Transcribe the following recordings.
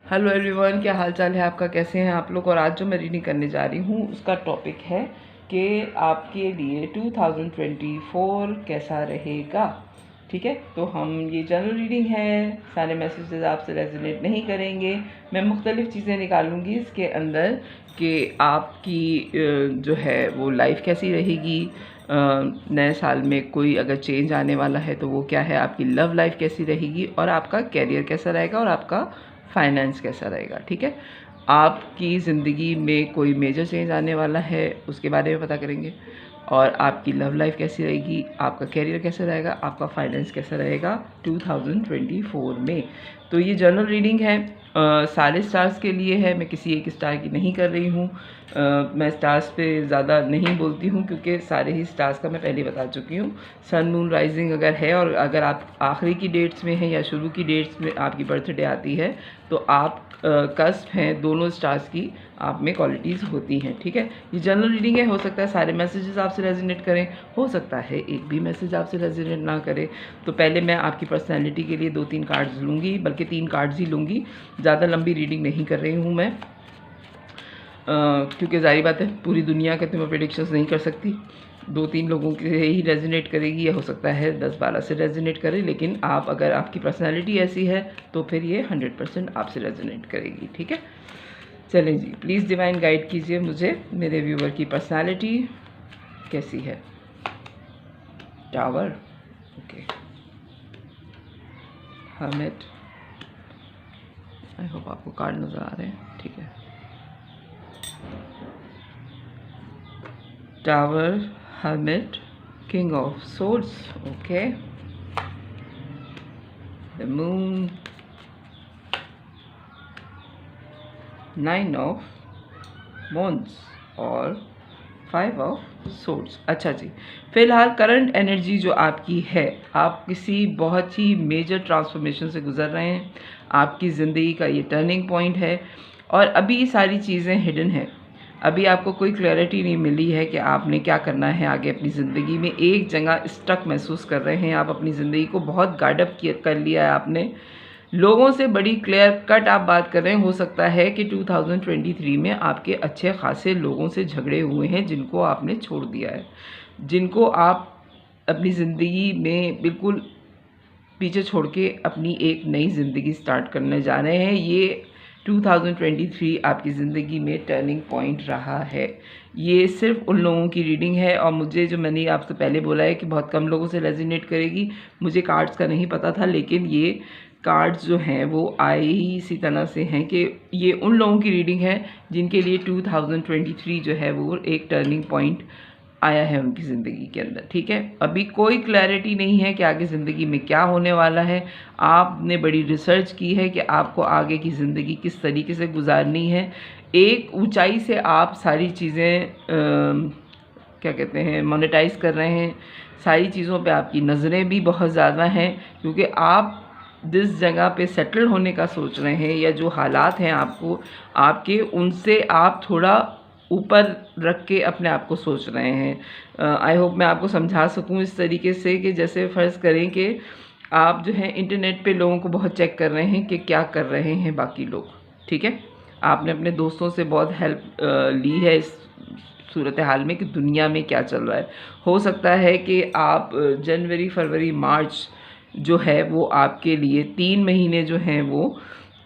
Hello everyone, क्या हाल चाल है आपका, कैसे हैं आप लोग। और आज जो मैं रीडिंग करने जा रही हूँ उसका टॉपिक है कि आपके लिए 2024 कैसा रहेगा। ठीक है, तो हम ये जनरल रीडिंग है, सारे मैसेजेस आपसे रेजोनेट नहीं करेंगे। मैं मुख्तलिफ़ चीज़ें निकालूंगी इसके अंदर कि आपकी जो है वो लाइफ कैसी रहेगी। नए साल में कोई अगर चेंज आने वाला है तो वो क्या है, आपकी लव लाइफ कैसी रहेगी, और आपका कैरियर कैसा रहेगा, और आपका फाइनेंस कैसा रहेगा। ठीक है, आपकी ज़िंदगी में कोई मेजर चेंज आने वाला है उसके बारे में पता करेंगे, और आपकी लव लाइफ कैसी रहेगी, आपका कैरियर कैसा रहेगा, आपका फाइनेंस कैसा रहेगा 2024 में। तो ये जनरल रीडिंग है, सारे स्टार्स के लिए है। मैं किसी एक स्टार की नहीं कर रही हूँ। मैं स्टार्स पे ज़्यादा नहीं बोलती हूँ क्योंकि सारे ही स्टार्स का मैं पहले बता चुकी हूँ। सन मून राइजिंग अगर है, और अगर आप आखिरी की डेट्स में हैं या शुरू की डेट्स में आपकी बर्थडे आती है, तो आप कस्प हैं दोनों स्टार्स की, आप में क्वालिटीज़ होती हैं। ठीक है, ये जनरल रीडिंग है, हो सकता है सारे मैसेजेस आपसे रेजोनेट करें, हो सकता है एक भी मैसेज आपसे रेजोनेट ना करे। तो पहले मैं आपकी पर्सनैलिटी के लिए 2-3 कार्ड्स लूँगी, बल्कि 3 कार्ड्स ही लूँगी। ज़्यादा लंबी रीडिंग नहीं कर रही हूँ मैं, क्योंकि जाहिर बात है पूरी दुनिया के तो मैं प्रेडिक्शंस नहीं कर सकती। 2-3 लोगों के ही रेजोनेट करेगी, या हो सकता है 10-12 से रेजोनेट करे, लेकिन आप अगर आपकी पर्सनैलिटी ऐसी है तो फिर ये 100% आपसे रेजोनेट करेगी। ठीक है, चलें जी, प्लीज़ डिवाइन गाइड कीजिए मुझे, मेरे व्यूवर की पर्सनैलिटी कैसी है। Tower, okay, hermit, I hope आपको कार्ड नज़र आ रहे हैं। ठीक है, tower, hermit, king of swords, okay, the moon, 9 of wands और 5 of swords। अच्छा जी, फिलहाल करंट एनर्जी जो आपकी है, आप किसी बहुत ही मेजर ट्रांसफॉर्मेशन से गुजर रहे हैं। आपकी ज़िंदगी का ये टर्निंग पॉइंट है, और अभी ये सारी चीज़ें हिडन हैं। अभी आपको कोई क्लैरिटी नहीं मिली है कि आपने क्या करना है आगे अपनी ज़िंदगी में। एक जगह स्टक महसूस कर रहे हैं आप, अपनी ज़िंदगी को बहुत गार्डअप कर लिया है आपने। लोगों से बड़ी क्लियर कट आप बात कर रहे हैं। हो सकता है कि 2023 में आपके अच्छे खासे लोगों से झगड़े हुए हैं जिनको आपने छोड़ दिया है, जिनको आप अपनी ज़िंदगी में बिल्कुल पीछे छोड़ के अपनी एक नई ज़िंदगी स्टार्ट करने जा रहे हैं। ये 2023 आपकी ज़िंदगी में टर्निंग पॉइंट रहा है। ये सिर्फ उन लोगों की रीडिंग है, और मुझे जो मैंने आपसे पहले बोला है कि बहुत कम लोगों से रेजोनेट करेगी। मुझे कार्ड्स का नहीं पता था, लेकिन ये कार्ड्स जो हैं वो आए ही इसी तरह से हैं कि ये उन लोगों की रीडिंग है जिनके लिए 2023 जो है वो एक टर्निंग पॉइंट आया है उनकी ज़िंदगी के अंदर। ठीक है, अभी कोई क्लैरिटी नहीं है कि आगे ज़िंदगी में क्या होने वाला है। आपने बड़ी रिसर्च की है कि आपको आगे की ज़िंदगी किस तरीके से गुजारनी है। एक ऊंचाई से आप सारी चीज़ें क्या कहते हैं, मोनेटाइज कर रहे हैं। सारी चीज़ों पे आपकी नज़रें भी बहुत ज़्यादा हैं, क्योंकि आप जिस जगह पे सेटल होने का सोच रहे हैं, या जो हालात हैं आपको आपके, उनसे आप थोड़ा ऊपर रख के अपने आप को सोच रहे हैं। आई होप मैं आपको समझा सकूं इस तरीके से कि जैसे फ़र्ज़ करें कि आप जो है इंटरनेट पे लोगों को बहुत चेक कर रहे हैं कि क्या कर रहे हैं बाकी लोग। ठीक है, आपने अपने दोस्तों से बहुत हेल्प ली है इस सूरत हाल में कि दुनिया में क्या चल रहा है। हो सकता है कि आप जनवरी, फरवरी, मार्च जो है वो आपके लिए 3 महीने जो हैं वो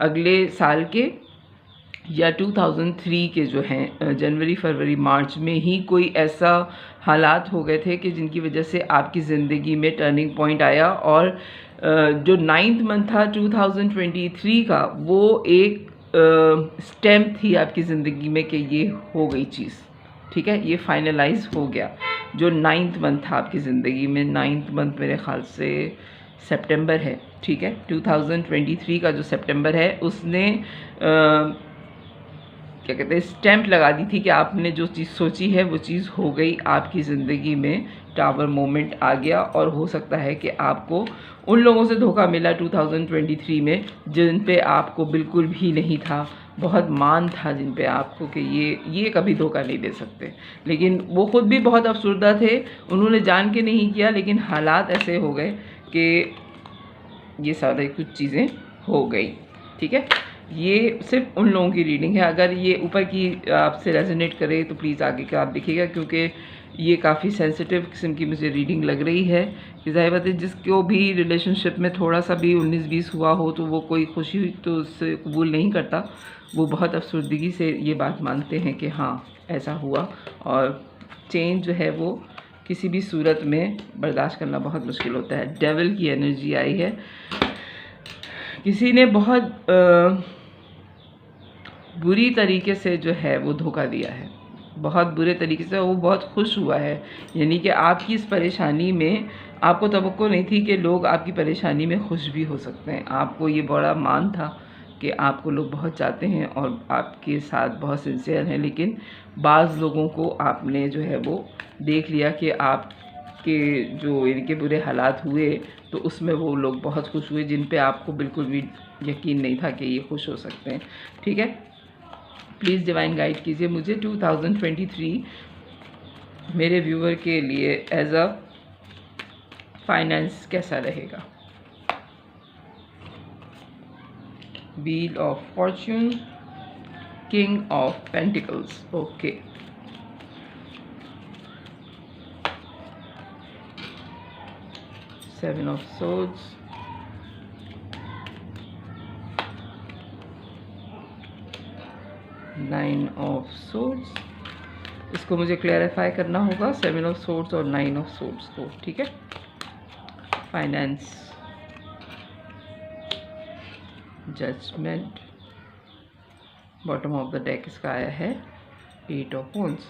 अगले साल के या 2003 के जो हैं जनवरी, फरवरी, मार्च में ही कोई ऐसा हालात हो गए थे कि जिनकी वजह से आपकी ज़िंदगी में टर्निंग पॉइंट आया। और जो 9th मंथ था 2023 का, वो एक स्टैम्प थी आपकी ज़िंदगी में कि ये हो गई चीज़। ठीक है, ये फाइनलाइज हो गया। जो 9th मंथ था आपकी ज़िंदगी में, 9th मंथ मेरे ख़्याल से सितंबर है। ठीक है, 2023 का जो सितंबर है, उसने क्या कहते हैं, स्टैम्प लगा दी थी कि आपने जो चीज़ सोची है वो चीज़ हो गई। आपकी ज़िंदगी में टावर मोमेंट आ गया, और हो सकता है कि आपको उन लोगों से धोखा मिला 2023 में जिन पे आपको बिल्कुल भी नहीं था, बहुत मान था जिन पे आपको कि ये कभी धोखा नहीं दे सकते। लेकिन वो ख़ुद भी बहुत अफसरदा थे, उन्होंने जान के नहीं किया, लेकिन हालात ऐसे हो गए कि ये सारी कुछ चीज़ें हो गई। ठीक है, ये सिर्फ उन लोगों की रीडिंग है। अगर ये ऊपर की आपसे रेजोनेट करे तो प्लीज़ आगे का आप देखिएगा, क्योंकि ये काफ़ी सेंसिटिव किस्म की मुझे रीडिंग लग रही है। कि ज़ाहिर बात है जिसको भी रिलेशनशिप में थोड़ा सा भी 19-20 हुआ हो तो वो कोई खुशी तो उससे कबूल नहीं करता, वो बहुत अफसरदगी से ये बात मानते हैं कि हाँ ऐसा हुआ, और चेंज जो है वो किसी भी सूरत में बर्दाश्त करना बहुत मुश्किल होता है। डेविल की एनर्जी आई है, किसी ने बहुत बुरी तरीके से जो है वो धोखा दिया है, बहुत बुरे तरीके से। वो बहुत खुश हुआ है, यानी कि आपकी इस परेशानी में आपको तवक्को नहीं थी कि लोग आपकी परेशानी में खुश भी हो सकते हैं। आपको ये बड़ा मान था कि आपको लोग बहुत चाहते हैं और आपके साथ बहुत सिंसियर हैं, लेकिन बाज़ लोगों को आपने जो है वो देख लिया कि आपके जो इनके बुरे हालात हुए तो उसमें वो लोग बहुत खुश हुए, जिन पे आपको बिल्कुल भी यकीन नहीं था कि ये खुश हो सकते हैं। ठीक है, प्लीज़ डिवाइन गाइड कीजिए मुझे 2023 मेरे व्यूअर के लिए एज अ फाइनेंस कैसा रहेगा। Wheel of fortune, king of pentacles, okay, seven of swords, nine of swords. इसको मुझे क्लैरिफाई करना होगा, सेवन ऑफ सोर्ड्स और नाइन ऑफ सोर्ड्स को। ठीक है, finance, judgement, bottom of the deck इसका आया है एट ऑफ वॉन्ड्स।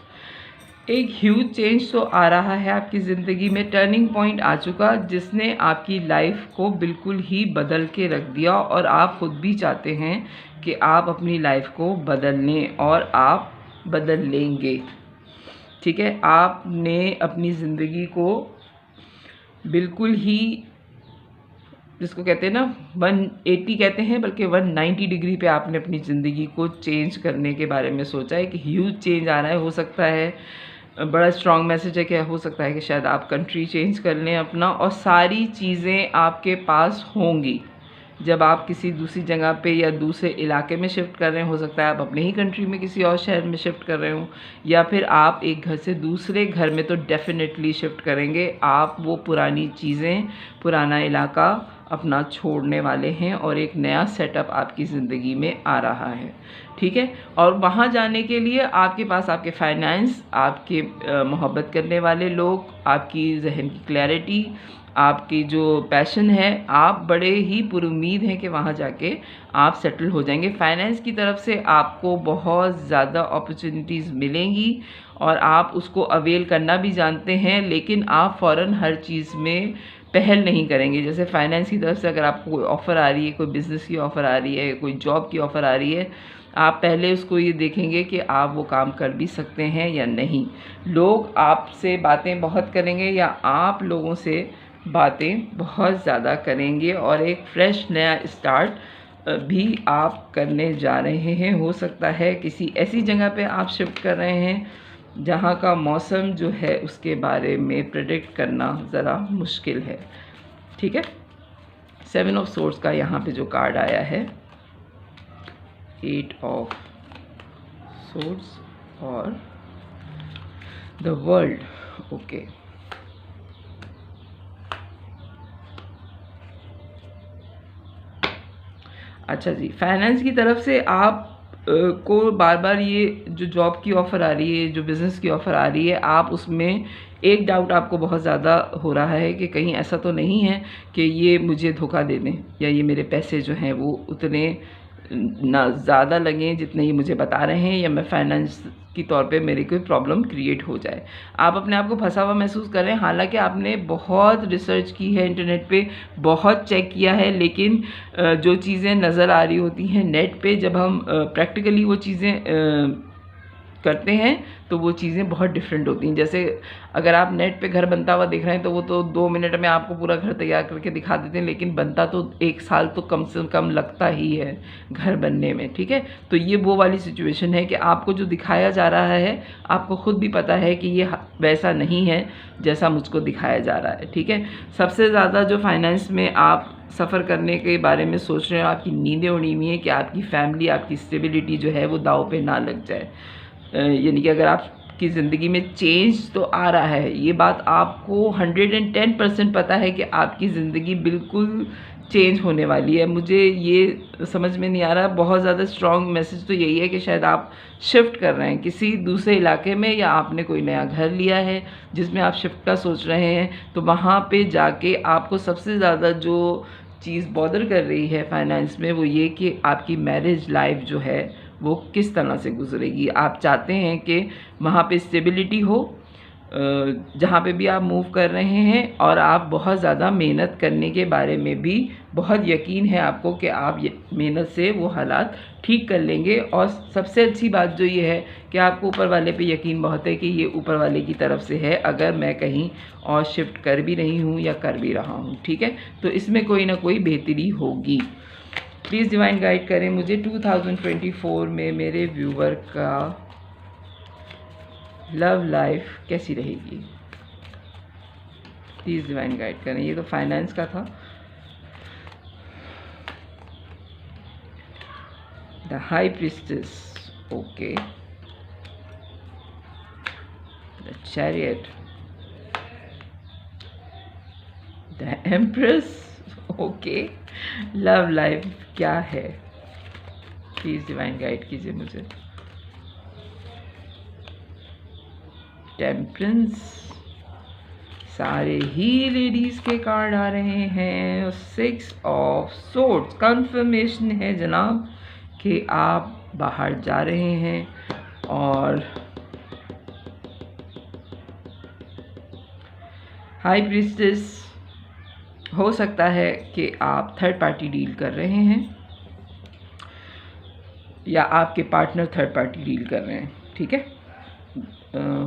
एक ह्यूज चेंज तो आ रहा है आपकी ज़िंदगी में, टर्निंग पॉइंट आ चुका जिसने आपकी लाइफ को बिल्कुल ही बदल के रख दिया, और आप खुद भी चाहते हैं कि आप अपनी लाइफ को बदल लें और आप बदल लेंगे। ठीक है, आपने अपनी ज़िंदगी को बिल्कुल ही, जिसको कहते हैं ना 180 कहते हैं, बल्कि 190 डिग्री पे आपने अपनी ज़िंदगी को चेंज करने के बारे में सोचा है कि ह्यूज चेंज आ रहा है। हो सकता है बड़ा स्ट्रॉन्ग मैसेज है कि हो सकता है कि शायद आप कंट्री चेंज कर लें अपना, और सारी चीज़ें आपके पास होंगी जब आप किसी दूसरी जगह पे या दूसरे इलाके में शिफ्ट कर रहे हैं। हो सकता है आप अपने ही कंट्री में किसी और शहर में शिफ्ट कर रहे हो, या फिर आप एक घर से दूसरे घर में तो डेफिनेटली शिफ्ट करेंगे। आप वो पुरानी चीज़ें, पुराना इलाका अपना छोड़ने वाले हैं और एक नया सेटअप आपकी ज़िंदगी में आ रहा है। ठीक है, और वहाँ जाने के लिए आपके पास आपके फाइनेंस, आपके मोहब्बत करने वाले लोग, आपकी जहन की क्लैरिटी, आपकी जो पैशन है, आप बड़े ही पुरुमीद हैं कि वहाँ जाके आप सेटल हो जाएंगे। फाइनेंस की तरफ से आपको बहुत ज़्यादा अपॉर्चुनिटीज़ मिलेंगी और आप उसको अवेल करना भी जानते हैं, लेकिन आप फ़ौरन हर चीज़ में पहल नहीं करेंगे। जैसे फाइनेंस की तरफ से अगर आपको कोई ऑफ़र आ रही है, कोई बिज़नेस की ऑफ़र आ रही है, कोई जॉब की ऑफ़र आ रही है, आप पहले उसको ये देखेंगे कि आप वो काम कर भी सकते हैं या नहीं। लोग आपसे बातें बहुत करेंगे या आप लोगों से बातें बहुत ज़्यादा करेंगे, और एक फ्रेश नया स्टार्ट भी आप करने जा रहे हैं। हो सकता है किसी ऐसी जगह पे आप शिफ्ट कर रहे हैं जहाँ का मौसम जो है उसके बारे में प्रेडिक्ट करना ज़रा मुश्किल है। ठीक है, सेवन ऑफ सोर्ड्स का यहाँ पे जो कार्ड आया है, एट ऑफ सोर्ड्स और द वर्ल्ड, ओके। अच्छा जी, फाइनेंस की तरफ से आप को बार बार ये जो जॉब की ऑफ़र आ रही है, जो बिज़नेस की ऑफ़र आ रही है, आप उसमें एक डाउट आपको बहुत ज़्यादा हो रहा है कि कहीं ऐसा तो नहीं है कि ये मुझे धोखा दे दें, या ये मेरे पैसे जो हैं वो उतने ना ज़्यादा लगें जितने ये मुझे बता रहे हैं, या मैं फाइनेंस की तौर पे मेरी कोई प्रॉब्लम क्रिएट हो जाए। आप अपने आप को फंसा हुआ महसूस कर रहे हैं, हालांकि आपने बहुत रिसर्च की है, इंटरनेट पे बहुत चेक किया है, लेकिन जो चीज़ें नज़र आ रही होती हैं नेट पे, जब हम प्रैक्टिकली वो चीज़ें करते हैं तो वो चीज़ें बहुत डिफरेंट होती हैं। जैसे अगर आप नेट पे घर बनता हुआ देख रहे हैं तो वो तो 2 मिनट में आपको पूरा घर तैयार करके दिखा देते हैं, लेकिन बनता तो 1 साल तो कम से कम लगता ही है घर बनने में। ठीक है, तो ये वो वाली सिचुएशन है कि आपको जो दिखाया जा रहा है, आपको खुद भी पता है कि ये वैसा नहीं है जैसा मुझको दिखाया जा रहा है। ठीक है, सबसे ज़्यादा जो फाइनेंस में आप सफ़र करने के बारे में सोच रहे हैं, आपकी नींदें उड़ी हुई हैं कि आपकी फैमिली, आपकी स्टेबिलिटी जो है वो दांव पे ना लग जाए। यानी कि अगर आपकी ज़िंदगी में चेंज तो आ रहा है, ये बात आपको 110% पता है कि आपकी ज़िंदगी बिल्कुल चेंज होने वाली है। मुझे ये समझ में नहीं आ रहा, बहुत ज़्यादा स्ट्रॉन्ग मैसेज तो यही है कि शायद आप शिफ्ट कर रहे हैं किसी दूसरे इलाके में, या आपने कोई नया घर लिया है जिसमें आप शिफ्ट का सोच रहे हैं। तो वहाँ पे जाके आपको सबसे ज़्यादा जो चीज़ बॉदर कर रही है फाइनेंस में, वो ये कि आपकी मैरिज लाइफ जो है वो किस तरह से गुजरेगी। आप चाहते हैं कि वहाँ पे स्टेबिलिटी हो जहाँ पे भी आप मूव कर रहे हैं, और आप बहुत ज़्यादा मेहनत करने के बारे में भी बहुत यकीन है आपको कि आप मेहनत से वो हालात ठीक कर लेंगे। और सबसे अच्छी बात जो ये है कि आपको ऊपर वाले पे यकीन बहुत है कि ये ऊपर वाले की तरफ से है, अगर मैं कहीं और शिफ्ट कर भी रही हूँ या कर भी रहा हूँ, ठीक है, तो इसमें कोई ना कोई बेहतरी होगी। प्लीज़ डिवाइन गाइड करें मुझे 2024 में मेरे व्यूवर का लव लाइफ कैसी रहेगी। प्लीज़ डिवाइन गाइड करें। ये तो फाइनेंस का था। The high priestess, okay, the chariot, the empress, okay. Love life क्या है, प्लीज़ डिवाइन गाइड कीजिए मुझे। टेम्परेंस, सारे ही लेडीज़ के कार्ड आ रहे हैं। 6 ऑफ सोर्ड्स, कंफर्मेशन है जनाब कि आप बाहर जा रहे हैं। और हाई प्रीस्टेस, हो सकता है कि आप थर्ड पार्टी डील कर रहे हैं या आपके पार्टनर थर्ड पार्टी डील कर रहे हैं, ठीक है।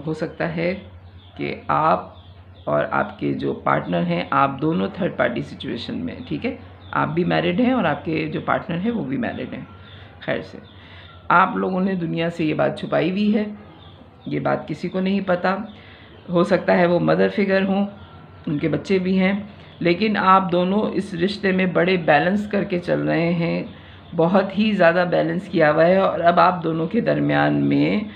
हो सकता है कि आप और आपके जो पार्टनर हैं, आप दोनों थर्ड पार्टी सिचुएशन में, ठीक है। आप भी मैरिड हैं और आपके जो पार्टनर हैं वो भी मैरिड हैं। खैर से आप लोगों ने दुनिया से ये बात छुपाई हुई है, ये बात किसी को नहीं पता। हो सकता है वो मदर फिगर हों, उनके बच्चे भी हैं, लेकिन आप दोनों इस रिश्ते में बड़े बैलेंस करके चल रहे हैं, बहुत ही ज़्यादा बैलेंस किया हुआ है। और अब आप दोनों के दरमियान में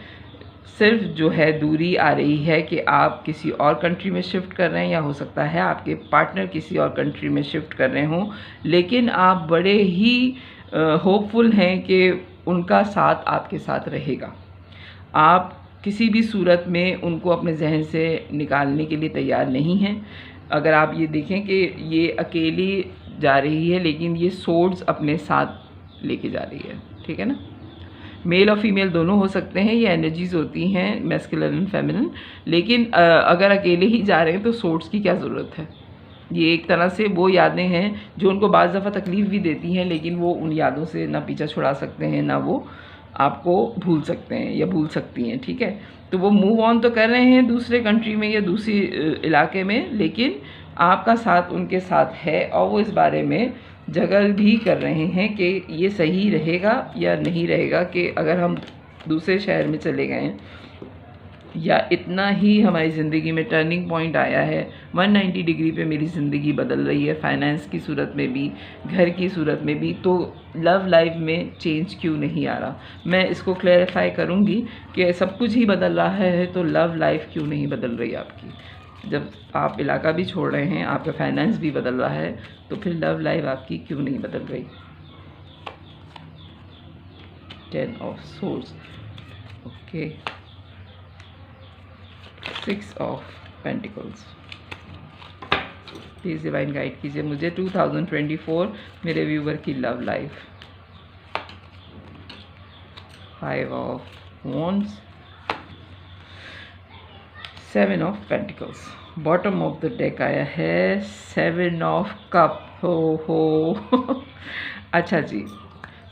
सिर्फ जो है दूरी आ रही है कि आप किसी और कंट्री में शिफ्ट कर रहे हैं, या हो सकता है आपके पार्टनर किसी और कंट्री में शिफ्ट कर रहे हों, लेकिन आप बड़े ही होपफुल हैं कि उनका साथ आपके साथ रहेगा। आप किसी भी सूरत में उनको अपने जहन से निकालने के लिए तैयार नहीं हैं। अगर आप ये देखें कि ये अकेली जा रही है, लेकिन ये सोर्ड्स अपने साथ लेके जा रही है, ठीक है ना। मेल और फीमेल दोनों हो सकते हैं, ये एनर्जीज होती हैं मैस्कुलिन एंड फेमिनिन। लेकिन अगर अकेले ही जा रहे हैं तो सोर्ड्स की क्या ज़रूरत है। ये एक तरह से वो यादें हैं जो उनको बाज़ दफ़ा तकलीफ़ भी देती हैं, लेकिन वो उन यादों से ना पीछा छुड़ा सकते हैं, ना वो आपको भूल सकते हैं या भूल सकती हैं, ठीक है। तो वो मूव ऑन तो कर रहे हैं दूसरे कंट्री में या दूसरी इलाके में, लेकिन आपका साथ उनके साथ है, और वो इस बारे में जगल भी कर रहे हैं कि ये सही रहेगा या नहीं रहेगा, कि अगर हम दूसरे शहर में चले गए या इतना ही हमारी ज़िंदगी में टर्निंग पॉइंट आया है, 190 डिग्री पे मेरी ज़िंदगी बदल रही है, फाइनेंस की सूरत में भी, घर की सूरत में भी, तो लव लाइफ में चेंज क्यों नहीं आ रहा। मैं इसको क्लैरिफाई करूँगी कि सब कुछ ही बदल रहा है, तो लव लाइफ क्यों नहीं बदल रही आपकी। जब आप इलाका भी छोड़ रहे हैं, आपका फाइनेंस भी बदल रहा है, तो फिर लव लाइफ आपकी क्यों नहीं बदल रही। 10 of swords, okay, 6 of pentacles. Please divine guide कीजिए मुझे 2024 मेरे व्यूवर की love life. 5 of wands, 7 of pentacles. Bottom of the deck आया है 7 ऑफ कप। हो अच्छा जी,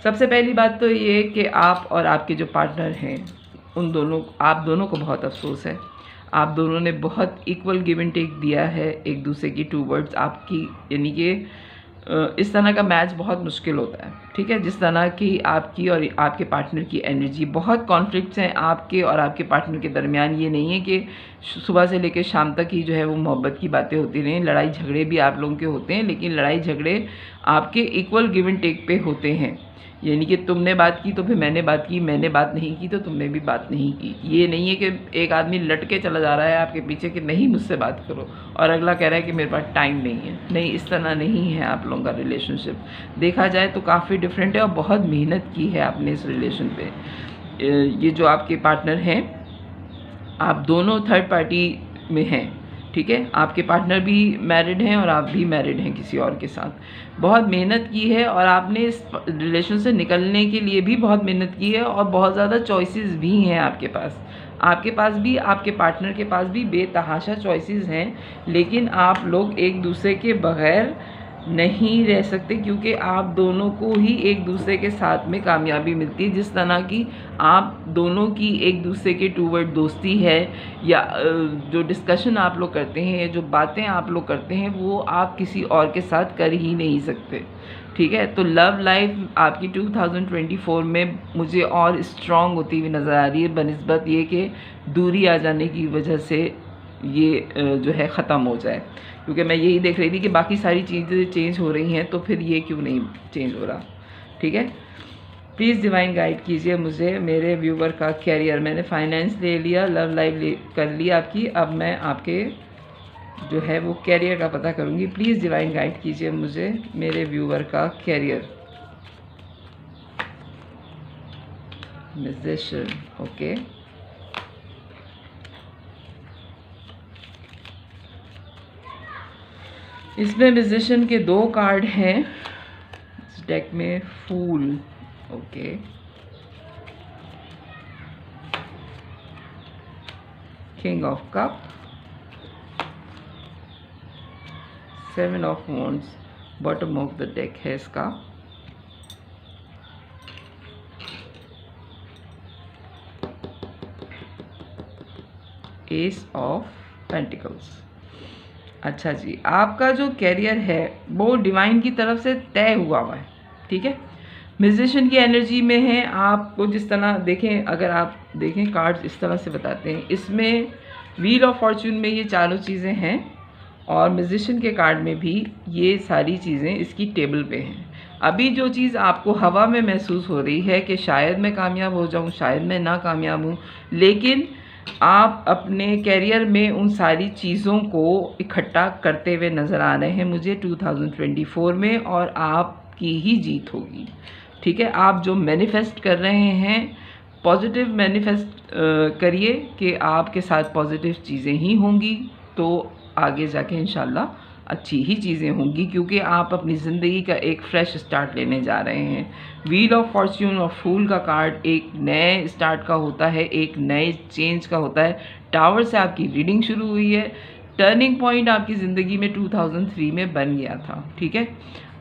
सबसे पहली बात तो ये कि आप और आपके जो पार्टनर हैं, आप दोनों को बहुत अफसोस है। आप दोनों ने बहुत इक्वल गिव एंड टेक दिया है एक दूसरे की टूवर्ड्स आपकी, यानी कि इस तरह का मैच बहुत मुश्किल होता है, ठीक है। जिस तरह की आपकी और आपके पार्टनर की एनर्जी, बहुत कॉन्फ्लिक्ट्स हैं आपके और आपके पार्टनर के दरमियान। ये नहीं है कि सुबह से लेकर शाम तक ही जो है वो मोहब्बत की बातें होती रहें। लड़ाई झगड़े भी आप लोगों के होते हैं, लेकिन लड़ाई झगड़े आपके इक्वल गिव एंड टेक पे होते हैं। यानी कि तुमने बात की तो फिर मैंने बात की, मैंने बात नहीं की तो तुमने भी बात नहीं की। ये नहीं है कि एक आदमी लटके चला जा रहा है आपके पीछे कि नहीं मुझसे बात करो, और अगला कह रहा है कि मेरे पास टाइम नहीं है। नहीं, इस तरह नहीं है आप लोगों का रिलेशनशिप। देखा जाए तो काफ़ी डिफरेंट है और बहुत मेहनत की है आपने इस रिलेशन पे। ये जो आपके पार्टनर हैं, आप दोनों थर्ड पार्टी में हैं, ठीक है। आपके पार्टनर भी मैरिड हैं और आप भी मैरिड हैं किसी और के साथ। बहुत मेहनत की है और आपने इस रिलेशन से निकलने के लिए भी बहुत मेहनत की है, और बहुत ज़्यादा चॉइसेस भी हैं आपके पास। आपके पास भी, आपके पार्टनर के पास भी बेतहाशा चॉइसेस हैं, लेकिन आप लोग एक दूसरे के बग़ैर नहीं रह सकते, क्योंकि आप दोनों को ही एक दूसरे के साथ में कामयाबी मिलती है। जिस तरह की आप दोनों की एक दूसरे के टूवर्ड दोस्ती है, या जो डिस्कशन आप लोग करते हैं, या जो बातें आप लोग करते हैं, वो आप किसी और के साथ कर ही नहीं सकते, ठीक है। तो लव लाइफ आपकी 2024 में मुझे और स्ट्रॉन्ग होती हुई नज़र आ रही है, बनिस्बत ये कि दूरी आ जाने की वजह से ये जो है ख़त्म हो जाए। क्योंकि मैं यही देख रही थी कि बाकी सारी चीज़ें चेंज हो रही हैं, तो फिर ये क्यों नहीं चेंज हो रहा, ठीक है। प्लीज़ डिवाइन गाइड कीजिए मुझे मेरे व्यूवर का कैरियर। मैंने फाइनेंस ले लिया, लव लाइफ कर लिया आपकी, अब मैं आपके जो है वो कैरियर का पता करूँगी। प्लीज़ डिवाइन गाइड कीजिए मुझे मेरे व्यूवर का कैरियर। Musician, okay. इसमें म्यूजिशियन के 2 कार्ड हैं इस डेक में। Fool, okay. King of cup, 7 of wands, bottom of the deck है इसका। Ace of pentacles. अच्छा जी, आपका जो कैरियर है वो डिवाइन की तरफ से तय हुआ है, ठीक है। म्यूजिशियन की एनर्जी में है। आपको जिस तरह देखें, अगर आप देखें कार्ड्स इस तरह से बताते हैं, इसमें व्हील ऑफ फॉर्चून में ये चारों चीज़ें हैं, और म्यूजिशियन के कार्ड में भी ये सारी चीज़ें इसकी टेबल पे हैं। अभी जो चीज़ आपको हवा में महसूस हो रही है कि शायद मैं कामयाब हो जाऊं, शायद मैं ना कामयाब हूं, लेकिन आप अपने कैरियर में उन सारी चीज़ों को इकट्ठा करते हुए नज़र आ रहे हैं मुझे 2024 में, और आपकी ही जीत होगी, ठीक है। आप जो मैनिफेस्ट कर रहे हैं, पॉजिटिव मैनिफेस्ट करिए कि आपके साथ पॉजिटिव चीज़ें ही होंगी, तो आगे जाके इंशाल्लाह अच्छी ही चीज़ें होंगी, क्योंकि आप अपनी ज़िंदगी का एक फ्रेश स्टार्ट लेने जा रहे हैं। व्हील ऑफ फॉर्च्यून और फूल का कार्ड एक नए स्टार्ट का होता है, एक नए चेंज का होता है। टावर से आपकी रीडिंग शुरू हुई है, टर्निंग पॉइंट आपकी ज़िंदगी में 2003 में बन गया था, ठीक है।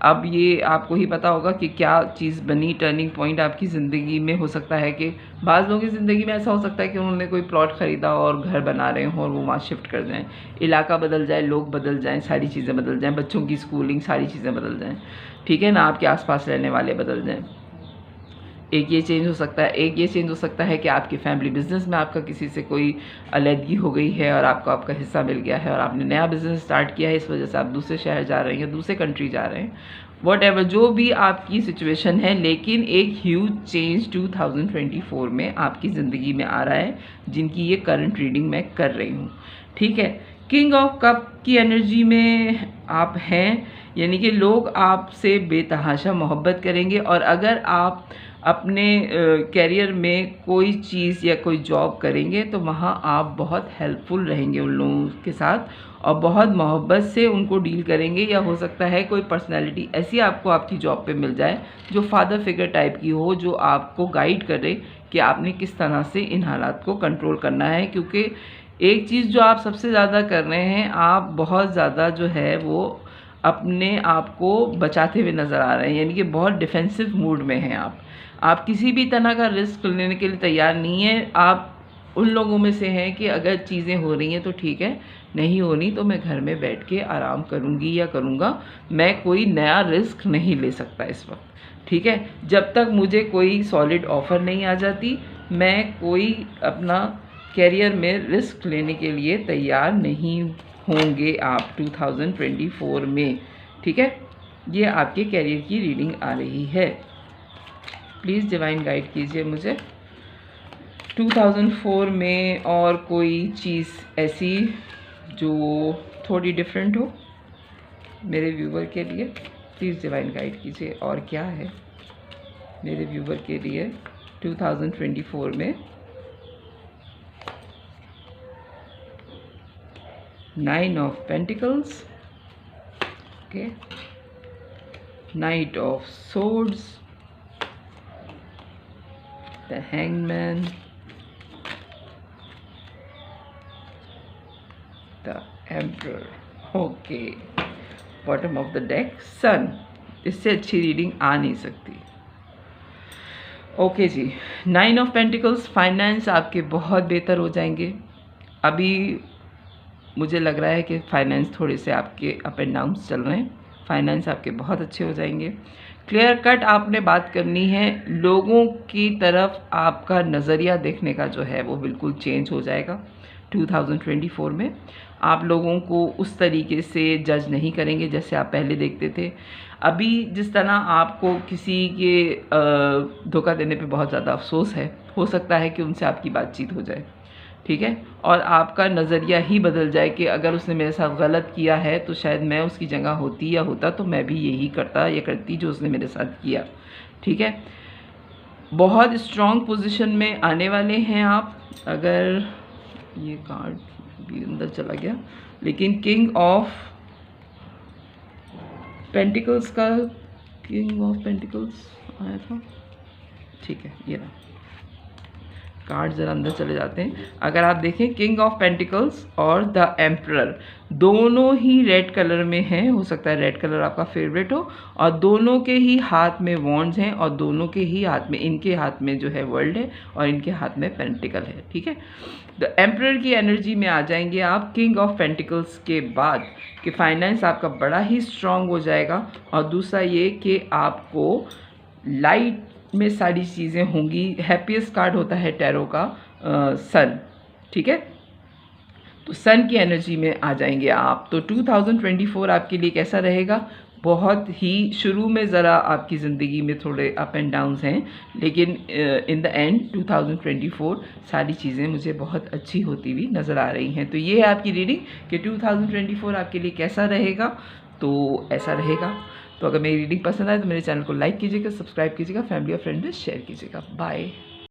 अब ये आपको ही पता होगा कि क्या चीज़ बनी टर्निंग पॉइंट आपकी ज़िंदगी में। हो सकता है कि बाज़ लोगों की ज़िंदगी में ऐसा हो सकता है कि उन्होंने कोई प्लॉट ख़रीदा और घर बना रहे हों और वो वहाँ शिफ्ट कर जाएं, इलाका बदल जाए, लोग बदल जाएं, सारी चीज़ें बदल जाएं, बच्चों की स्कूलिंग, सारी चीज़ें बदल जाएं, ठीक है ना। आपके आसपास रहने वाले बदल जाएं, एक ये चेंज हो सकता है। एक ये चेंज हो सकता है कि आपकी फैमिली बिजनेस में आपका किसी से कोई अलहदगी हो गई है और आपको आपका हिस्सा मिल गया है, और आपने नया बिजनेस स्टार्ट किया है, इस वजह से आप दूसरे शहर जा रहे हैं, दूसरे कंट्री जा रहे हैं, वॉट जो भी आपकी सिचुएशन है। लेकिन एक ह्यूज चेंज 2024 में आपकी ज़िंदगी में आ रहा है, जिनकी ये करंट रीडिंग मैं कर रही हूँ, ठीक है। किंग ऑफ कप की एनर्जी में आप हैं, यानी कि लोग आपसे बेतहाशा मोहब्बत करेंगे, और अगर आप अपने कैरियर में कोई चीज़ या कोई जॉब करेंगे तो वहाँ आप बहुत हेल्पफुल रहेंगे उन लोगों के साथ, और बहुत मोहब्बत से उनको डील करेंगे। या हो सकता है कोई पर्सनैलिटी ऐसी आपको आपकी जॉब पे मिल जाए जो फादर फिगर टाइप की हो, जो आपको गाइड करे कि आपने किस तरह से इन हालात को कंट्रोल करना है। क्योंकि एक चीज़ जो आप सबसे ज़्यादा कर रहे हैं, आप बहुत ज़्यादा जो है वो अपने आप को बचाते हुए नज़र आ रहे हैं, यानी कि बहुत डिफेंसिव मूड में हैं आप किसी भी तरह का रिस्क लेने के लिए तैयार नहीं है। आप उन लोगों में से हैं कि अगर चीज़ें हो रही हैं तो ठीक है, नहीं होनी तो मैं घर में बैठ के आराम करूँगी या करूँगा। मैं कोई नया रिस्क नहीं ले सकता इस वक्त, ठीक है। जब तक मुझे कोई सॉलिड ऑफ़र नहीं आ जाती, मैं कोई अपना करियर में रिस्क लेने के लिए तैयार नहीं होंगे आप 2024 में, ठीक है। ये आपके करियर की रीडिंग आ रही है। प्लीज़ डिवाइन गाइड कीजिए मुझे 2004 में और कोई चीज़ ऐसी जो थोड़ी डिफरेंट हो मेरे व्यूवर के लिए। प्लीज़ डिवाइन गाइड कीजिए और क्या है मेरे व्यूवर के लिए 2024 में। 9 of pentacles, okay, knight of swords, the hangman, the emperor, okay, bottom of the deck sun. इससे अच्छी रीडिंग आ नहीं सकती। ओके जी, 9 ऑफ पेंटिकल्स, फाइनेंस आपके बहुत बेहतर हो जाएंगे। अभी मुझे लग रहा है कि फाइनेंस थोड़े से आपके अप एंड डाउन्स चल रहे हैं, फाइनेंस आपके बहुत अच्छे हो जाएंगे। क्लियर कट आपने बात करनी है, लोगों की तरफ आपका नज़रिया देखने का जो है वो बिल्कुल चेंज हो जाएगा 2024 में। आप लोगों को उस तरीके से जज नहीं करेंगे जैसे आप पहले देखते थे। अभी जिस तरह आपको किसी के धोखा देने पे बहुत ज़्यादा अफसोस है, हो सकता है कि उनसे आपकी बातचीत हो जाए, ठीक है, और आपका नज़रिया ही बदल जाए कि अगर उसने मेरे साथ गलत किया है तो शायद मैं उसकी जगह होती या होता तो मैं भी यही करता या करती जो उसने मेरे साथ किया, ठीक है। बहुत स्ट्रॉन्ग पोजीशन में आने वाले हैं आप। अगर ये कार्ड भी अंदर चला गया, लेकिन किंग ऑफ पेंटिकल्स का, किंग ऑफ पेंटिकल्स आया था, ठीक है, ये रहा। कार्ड ज़रा अंदर चले जाते हैं। अगर आप देखें किंग ऑफ पेंटिकल्स और द एम्परर दोनों ही रेड कलर में हैं, हो सकता है रेड कलर आपका फेवरेट हो, और दोनों के ही हाथ में वॉन्ड्स हैं और दोनों के ही हाथ में, इनके हाथ में जो है वर्ल्ड है और इनके हाथ में पेंटिकल है, ठीक है। द एम्परर की एनर्जी में आ जाएंगे आप किंग ऑफ पेंटिकल्स के बाद कि फाइनेंस आपका बड़ा ही स्ट्रांग हो जाएगा, और दूसरा ये कि आपको लाइट में सारी चीज़ें होंगी। हैप्पीएस्ट कार्ड होता है टैरो का सन, ठीक है, तो सन की एनर्जी में आ जाएंगे आप। तो 2024 आपके लिए कैसा रहेगा? बहुत ही शुरू में ज़रा आपकी ज़िंदगी में थोड़े अप एंड डाउन्स हैं, लेकिन इन द एंड 2024 सारी चीज़ें मुझे बहुत अच्छी होती हुई नज़र आ रही हैं। तो ये है आपकी रीडिंग कि 2024 आपके लिए कैसा रहेगा। तो ऐसा रहेगा। तो अगर मेरी रीडिंग पसंद आए तो मेरे चैनल को लाइक कीजिएगा, सब्सक्राइब कीजिएगा, फैमिली और फ्रेंड में शेयर कीजिएगा। बाय।